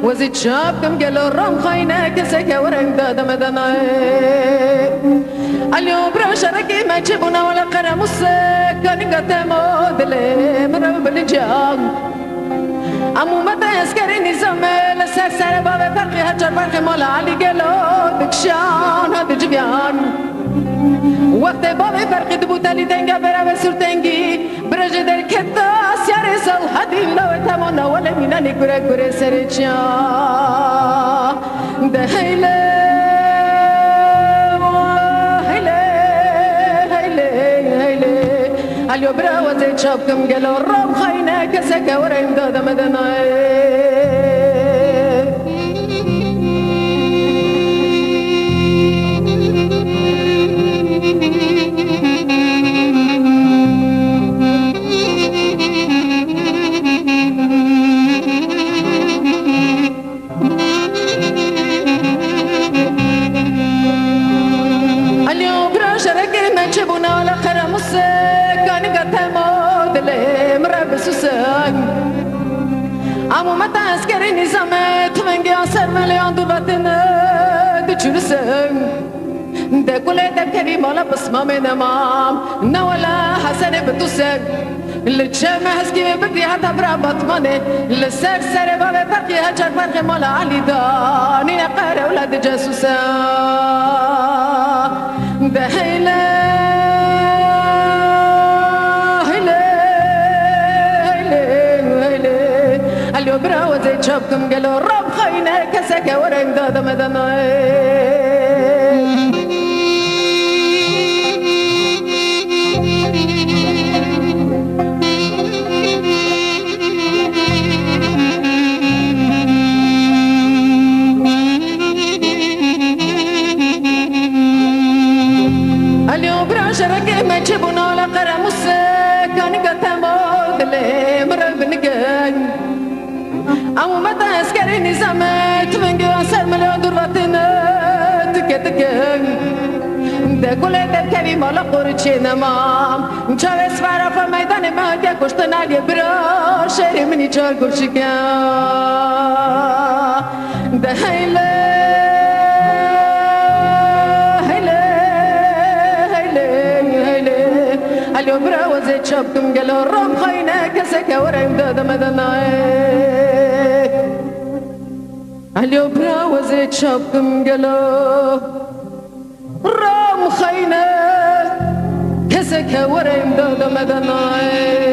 وزيد شاب كم قال الرام خاينة كسك ورم داد مدناي اليوم برش ركي ما تجيبونا ولا قرا مسك كان قتمو دلي مرب بالجام امو متى يسكرني زمل سر باب فرقي هجر فرقي مولا علي قالو دكشان هاد جبيان وقت باب فرقي دبوتالي تنقى برا بسور تنقي برج در كتاس يا رسال هدي لو تمونا ولا مينا نكورا كورا سرچا ده هيلي هيلي هيلي هيلي اليو برا وزي شابكم قالوا الرب خاينة كسكا ورا يمداد مدناي امو متى اسكري نظامت من قياسر مليون دوبتنا دجلسن ده كل ده كريم ولا بصمة من امام نولا حسن بتوسن اللي تشمع هسكي بدي هذا برابط ماني اللي سر بابي فرقي هجر فرقي مولا علي داني نقار اولاد جاسوسا ده هيلا اليوم برا وزيد شابكم قالوا الرب خاينة كسكة ورا يمداد مدناي اليوم برا شرقي ما تجيبونا ولا قرا مسك كان قتمو دلي مرب نقاي امو متى اسكري نظامت من قياسر مليون درواتنا تكتكن ده كل ده كريم ولا قرشي نمام جاوز فارا في ميدان ما كي كشتنا لي برا شيري مني جار كشكا ده هيلي هيلي هيلي هيلي اليوم برا وزيد شابكم قالوا الرب خاينة كسكا ورا يمداد مدناي اليوم برا وزيد شابكم قالوا رام خاينة كسكا ورا يمداد مدناي